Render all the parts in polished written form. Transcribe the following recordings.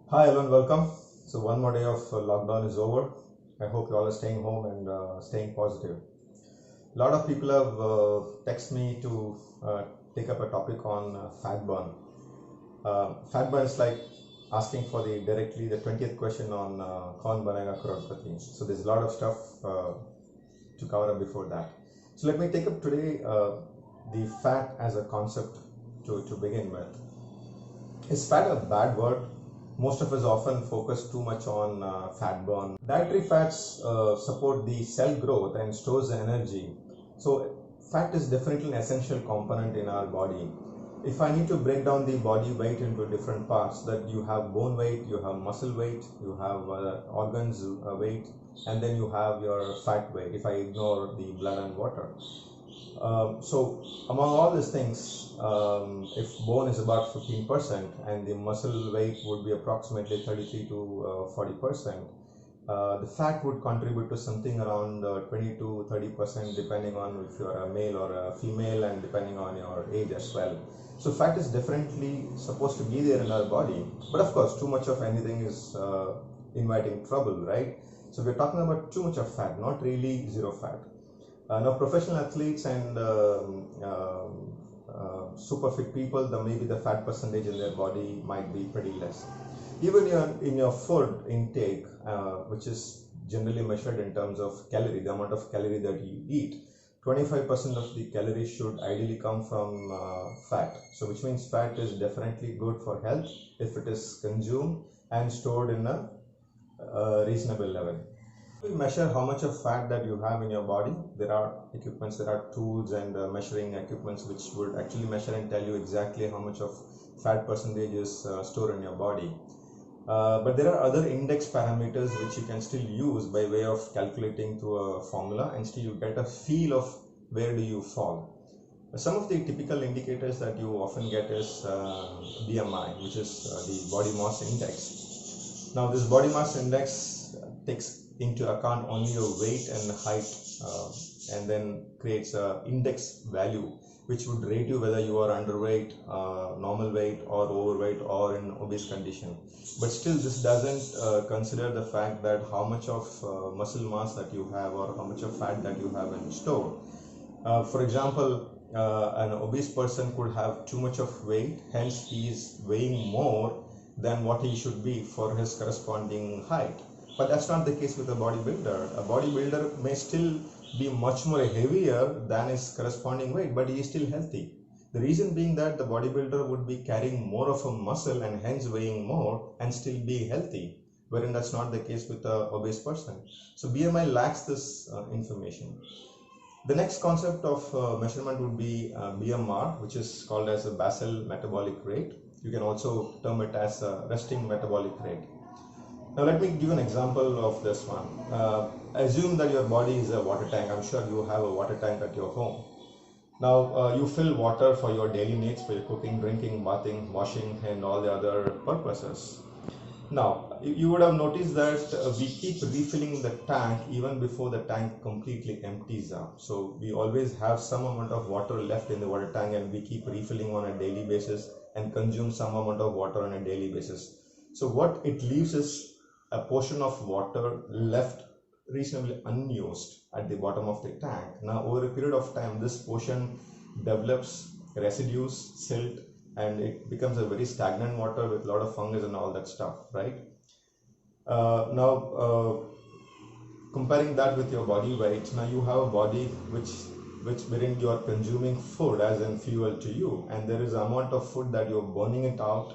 Hi, hello and welcome. So one more day of lockdown is over. I hope you all are staying home and staying positive. A lot of people have texted me to take up a topic on fat burn. Fat burn is like asking for the 20th question on kaun banega crorepati. So there's a lot of stuff to cover up before that. So let me take up today the fat as a concept to begin with. Is fat a bad word? Most of us often focus too much on fat burn. Dietary fats support the cell growth and stores the energy. So fat is definitely an essential component in our body. If I need to break down the body weight into different parts, that you have bone weight, you have muscle weight, you have organs weight, and then you have your fat weight if I ignore the blood and water. So among all these things, if bone is about 15% and the muscle weight would be approximately 33 to 40%, the fat would contribute to something around 20 to 30% depending on if you are a male or a female and depending on your age as well. So fat is definitely supposed to be there in our body, but of course too much of anything is inviting trouble, right? So we're talking about too much of fat, not really zero fat. Now, professional athletes and super fit people, maybe the fat percentage in their body might be pretty less. Even in your food intake, which is generally measured in terms of calorie, the amount of calorie that you eat, 25% of the calories should ideally come from fat. So which means fat is definitely good for health if it is consumed and stored in a reasonable level. To measure how much of fat that you have in your body, there are equipments, there are tools and measuring equipments which would actually measure and tell you exactly how much of fat percentage is stored in your body. But there are other index parameters which you can still use by way of calculating through a formula, and still you get a feel of where do you fall. Some of the typical indicators that you often get is BMI, which is the body mass index. Now this body mass index takes into account only your weight and height and then creates a index value which would rate you whether you are underweight, normal weight or overweight or in obese condition. But still this doesn't consider the fact that how much of muscle mass that you have or how much of fat that you have in store. For example, an obese person could have too much of weight, hence he is weighing more than what he should be for his corresponding height. But that's not the case with a bodybuilder. A bodybuilder may still be much more heavier than his corresponding weight, but he is still healthy. The reason being that the bodybuilder would be carrying more of a muscle and hence weighing more and still be healthy, wherein that's not the case with an obese person. So BMI lacks this information. The next concept of measurement would be BMR, which is called as a basal metabolic rate. You can also term it as a resting metabolic rate. Now let me give an example of this one. Assume that your body is a water tank. I'm sure you have a water tank at your home. Now you fill water for your daily needs, for your cooking, drinking, bathing, washing and all the other purposes. Now you would have noticed that we keep refilling the tank even before the tank completely empties out. So we always have some amount of water left in the water tank and we keep refilling on a daily basis and consume some amount of water on a daily basis. So what it leaves is a portion of water left reasonably unused at the bottom of the tank. Now over a period of time this portion develops residues, silt, and it becomes a very stagnant water with a lot of fungus and all that stuff, right? Now comparing that with your body weight, now you have a body wherein you are consuming food as in fuel to you, and there is an amount of food that you're burning it out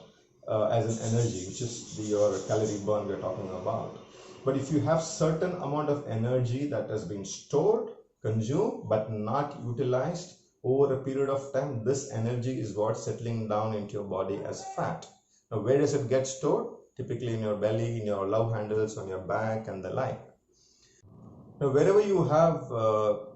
as an energy, which is your calorie burn we're talking about. But if you have certain amount of energy that has been stored, consumed, but not utilized over a period of time, this energy is what's settling down into your body as fat. Now, where does it get stored? Typically in your belly, in your love handles, on your back, and the like. Now, wherever you have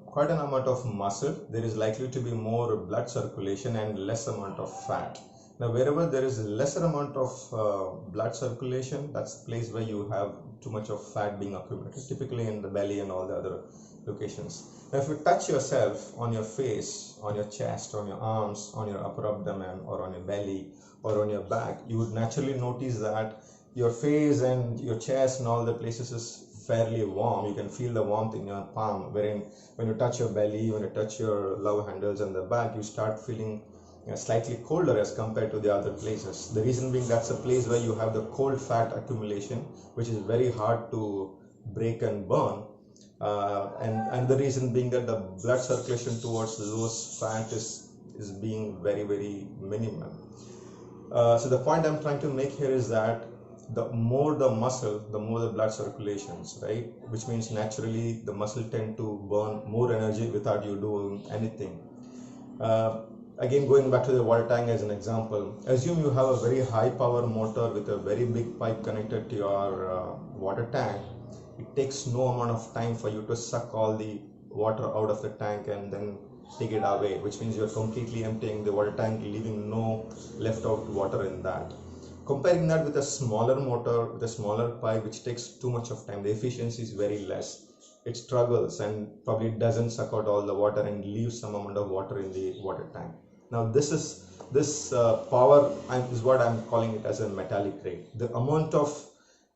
quite an amount of muscle, there is likely to be more blood circulation and less amount of fat. Now, wherever there is lesser amount of blood circulation, that's the place where you have too much of fat being accumulated, typically in the belly and all the other locations. Now, if you touch yourself on your face, on your chest, on your arms, on your upper abdomen, or on your belly, or on your back, you would naturally notice that your face and your chest and all the places is fairly warm. You can feel the warmth in your palm, wherein when you touch your belly, when you touch your love handles and the back, you start feeling slightly colder as compared to the other places. The reason being, that's a place where you have the cold fat accumulation, which is very hard to break and burn. And the reason being that the blood circulation towards those fat is being very, very minimal. So the point I'm trying to make here is that the more the muscle, the more the blood circulations, right? Which means naturally the muscle tend to burn more energy without you doing anything. Again, going back to the water tank as an example, assume you have a very high power motor with a very big pipe connected to your water tank. It takes no amount of time for you to suck all the water out of the tank and then take it away, which means you're completely emptying the water tank, leaving no left out water in that. Comparing that with a smaller motor, with a smaller pipe, which takes too much of time, the efficiency is very less. It struggles and probably doesn't suck out all the water and leaves some amount of water in the water tank. Now this power is what I'm calling it as a metallic rate. The amount of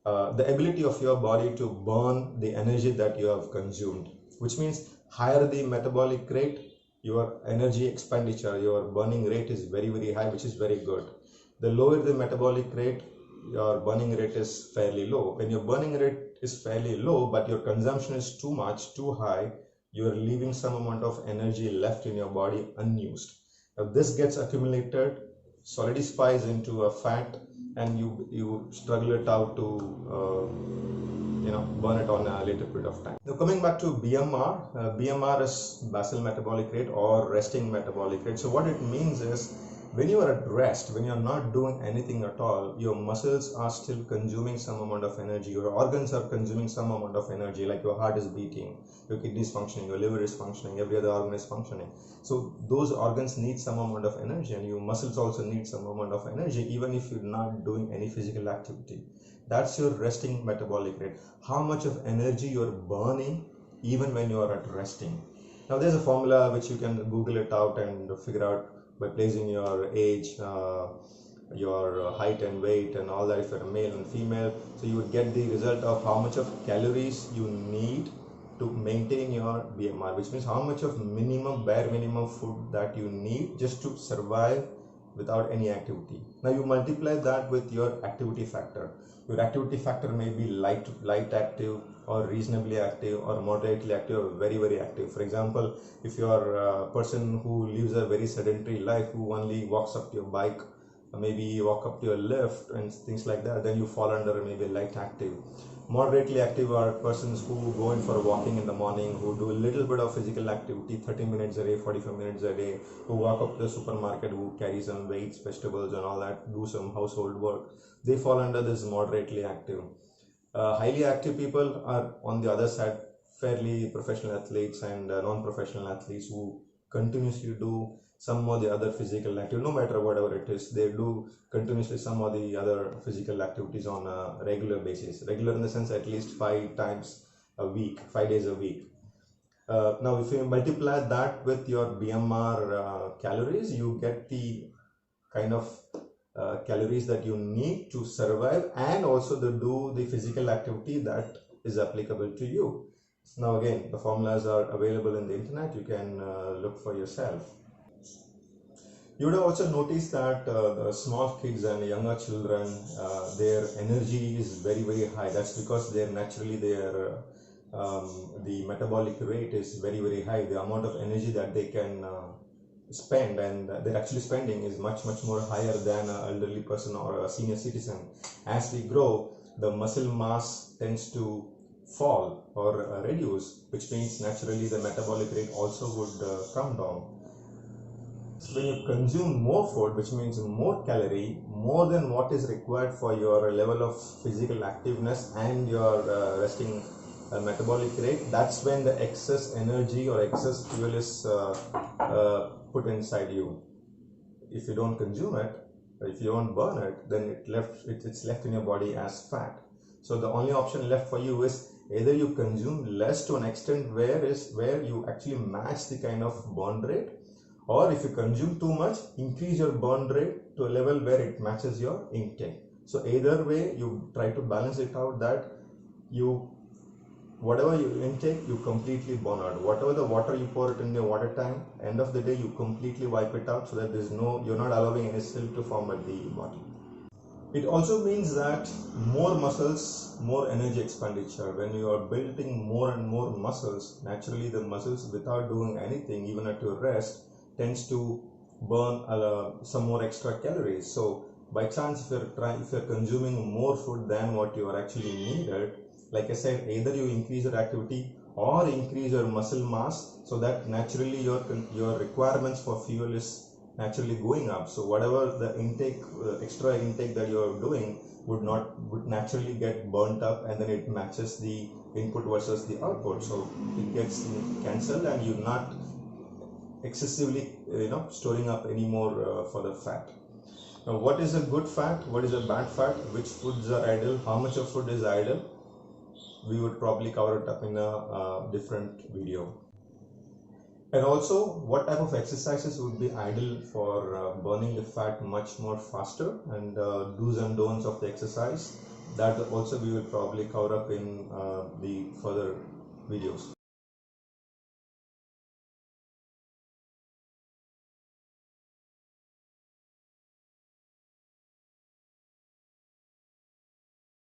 the ability of your body to burn the energy that you have consumed, which means higher the metabolic rate, your energy expenditure, your burning rate is very, very high, which is very good. The lower the metabolic rate, your burning rate is fairly low. When your burning rate is fairly low, but your consumption is too much, too high, you are leaving some amount of energy left in your body unused. Now this gets accumulated, solidifies into a fat, and you struggle it out to burn it on a later period of time. Now coming back to BMR, BMR is basal metabolic rate or resting metabolic rate. So what it means is, when you are at rest, when you are not doing anything at all, your muscles are still consuming some amount of energy, your organs are consuming some amount of energy, like your heart is beating, your kidney is functioning, your liver is functioning, every other organ is functioning. So those organs need some amount of energy, and your muscles also need some amount of energy, even if you're not doing any physical activity. That's your resting metabolic rate, how much of energy you're burning even when you are at resting. Now there's a formula which you can Google it out and figure out by placing your age, your height and weight and all that, if you're a male and female. So you would get the result of how much of calories you need to maintain your BMR, which means how much of bare minimum food that you need just to survive without any activity. Now you multiply that with your activity factor. Your activity factor may be light active, or reasonably active, or moderately active, or very, very active. For example, if you are a person who lives a very sedentary life, who only walks up to your bike, maybe walk up to your lift and things like that, then you fall under maybe light active. Moderately active are persons who go in for walking in the morning, who do a little bit of physical activity, 30 minutes a day, 45 minutes a day, who walk up to the supermarket, who carry some weights, vegetables and all that, do some household work. They fall under this moderately active. Highly active people are on the other side, fairly professional athletes and non-professional athletes who continuously do some or the other physical activity, no matter whatever it is. They do continuously some or the other physical activities on a regular basis. Regular in the sense at least 5 times a week, 5 days a week. Now if you multiply that with your BMR calories, you get the kind of calories that you need to survive and also to do the physical activity that is applicable to you. Now again, the formulas are available in the internet, you can look for yourself. You would have also noticed that the small kids and younger children, their energy is very, very high. That's because they're naturally the metabolic rate is very, very high. The amount of energy that they can spend and they're actually spending is much, much more higher than an elderly person or a senior citizen. As we grow, the muscle mass tends to fall or reduce, which means naturally the metabolic rate also would come down. When you consume more food, which means more calorie, more than what is required for your level of physical activeness and your resting metabolic rate, that's when the excess energy or excess fuel is put inside you. If you don't consume it, if you don't burn it, then it's left in your body as fat. So the only option left for you is either you consume less to an extent where you actually match the kind of burn rate, or if you consume too much, increase your burn rate to a level where it matches your intake. So either way, you try to balance it out that you whatever you intake, you completely burn out. Whatever the water you pour it in the water tank, end of the day, you completely wipe it out so that you're not allowing any silt to form at the bottom. It also means that more muscles, more energy expenditure. When you are building more and more muscles, naturally the muscles without doing anything, even at your rest, tends to burn some more extra calories. So by chance, if you're consuming more food than what you are actually needed, like I said, either you increase your activity or increase your muscle mass, so that naturally your requirements for fuel is naturally going up. So whatever the extra intake that you are doing would naturally get burnt up, and then it matches the input versus the output. So it gets cancelled, and you're not excessively storing up any more for the fat. Now, what is a good fat? What is a bad fat? Which foods are idle? How much of food is idle? We would probably cover it up in a different video. And also, what type of exercises would be ideal for burning the fat much more faster, and do's and don'ts of the exercise. That also we will probably cover up in the further videos.